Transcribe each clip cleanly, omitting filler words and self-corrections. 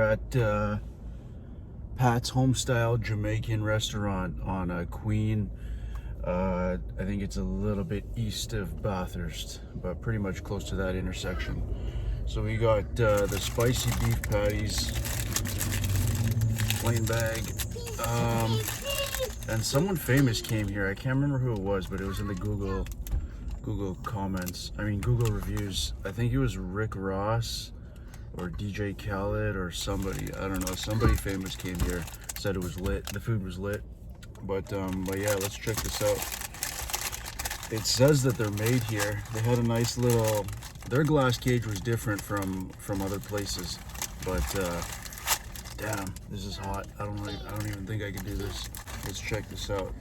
at Pat's Homestyle Jamaican restaurant on Queen. I think it's a little bit east of Bathurst, but pretty much close to that intersection. So we got the spicy beef patties, plain bag, and someone famous came here. I can't remember who it was, but it was in the Google comments. I mean Google reviews. I think it was Rick Ross or DJ Khaled or somebody. I don't know. Somebody famous came here. Said it was lit. The food was lit. But yeah, let's check this out. It says that they're made here. They had a nice little. Their glass cage was different from other places, but damn, this is hot. I don't even think I can do this. Let's check this out.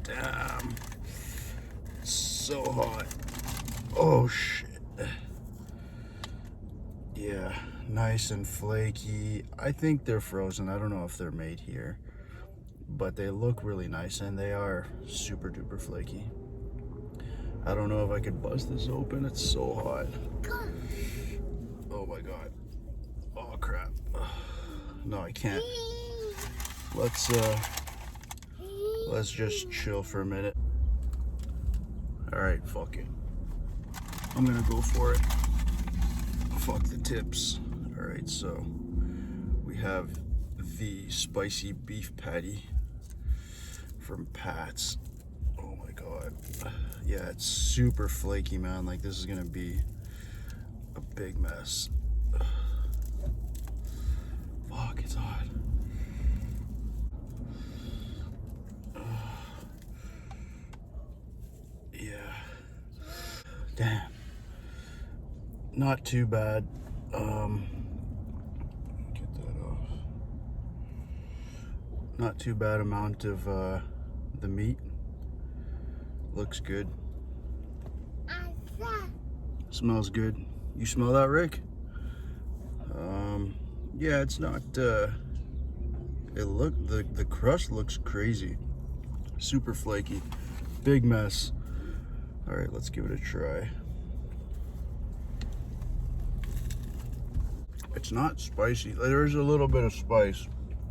Damn, so hot. Oh shit. Yeah, nice and flaky. I think they're frozen. I don't know if they're made here, but they look really nice and they are super duper flaky. I don't know if I could bust this open. It's so hot. Oh my god. Oh crap. No, I can't. Let's just chill for a minute. All right, fuck it. I'm gonna go for it. Fuck the tips. All right, so we have the spicy beef patty from Pat's. Oh my god. Yeah, it's super flaky, man. Like, this is gonna be a big mess. Fuck, it's hot. Yeah. Damn. Not too bad. Get that off. Not too bad amount of the meat. Looks good. Smells good. You smell that, Rick? Yeah, it's not. The crust looks crazy. Super flaky. Big mess. All right, let's give it a try. It's not spicy. There's a little bit of spice,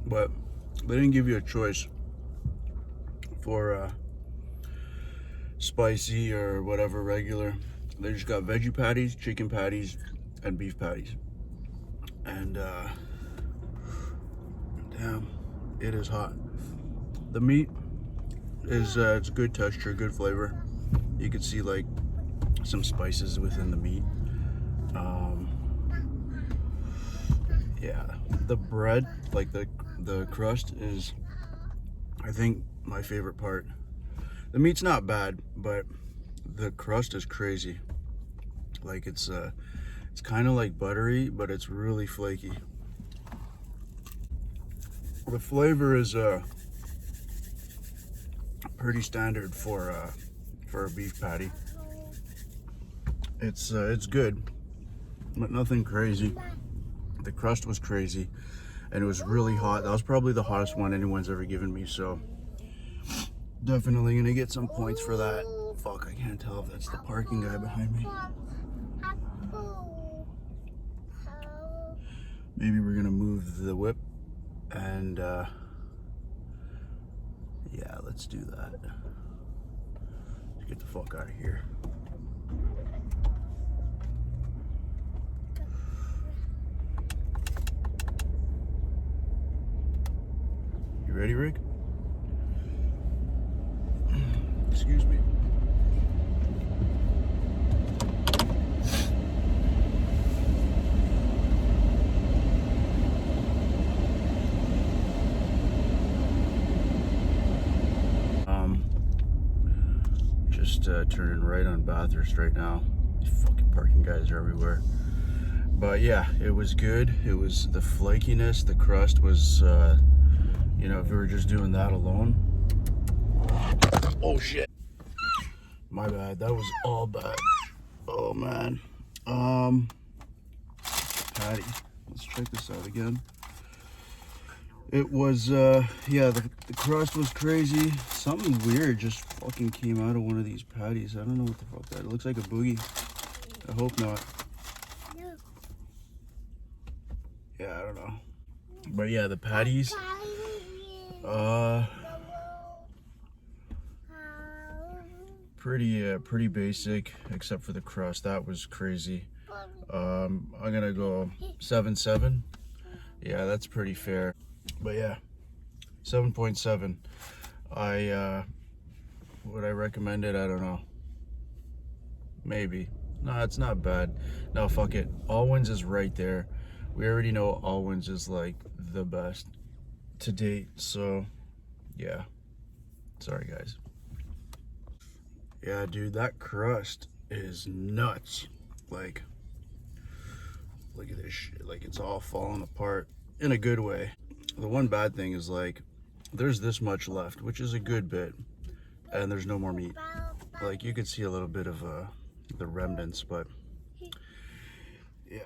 but they didn't give you a choice for spicy or whatever regular. They just got veggie patties, chicken patties, and beef patties. And damn, it is hot. The meat is it's good texture, good flavor. You can see like some spices within the meat. Yeah, the bread, like the crust is, I think, my favorite part. The meat's not bad, but the crust is crazy. Like, it's kind of like buttery, but it's really flaky. The flavor is pretty standard for a beef patty. It's good, but nothing crazy. The crust was crazy, and it was really hot. That was probably the hottest one anyone's ever given me, so definitely gonna get some points for that. Fuck, I can't tell if that's the parking guy behind me. Maybe we're gonna move the whip and yeah, let's do that. Let's get the fuck out of here. You ready, Rick? Excuse me. Just turning right on Bathurst right now. These fucking parking guys are everywhere. But yeah, it was good. It was the flakiness, the crust was, you know, if we were just doing that alone. Oh shit. My bad, that was all bad. Oh man. Patty. Let's check this out again. It was, yeah, the crust was crazy. Something weird just fucking came out of one of these patties. I don't know what the fuck that. It looks like a boogie. I hope not. Yeah, I don't know. But yeah, the patties, uh, pretty basic, except for the crust. That was crazy. I'm gonna go 7.7. Yeah, that's pretty fair. But yeah, 7.7. Would I recommend it? I don't know. Maybe. No, it's not bad. No, fuck it. Alwyn's is right there. We already know Alwyn's is like the best to date. So, yeah. Sorry, guys. Yeah, dude, that crust is nuts. Like, look at this shit. Like, it's all falling apart in a good way. The one bad thing is, like, there's this much left, which is a good bit, and there's no more meat. Like, you could see a little bit of the remnants, but yeah.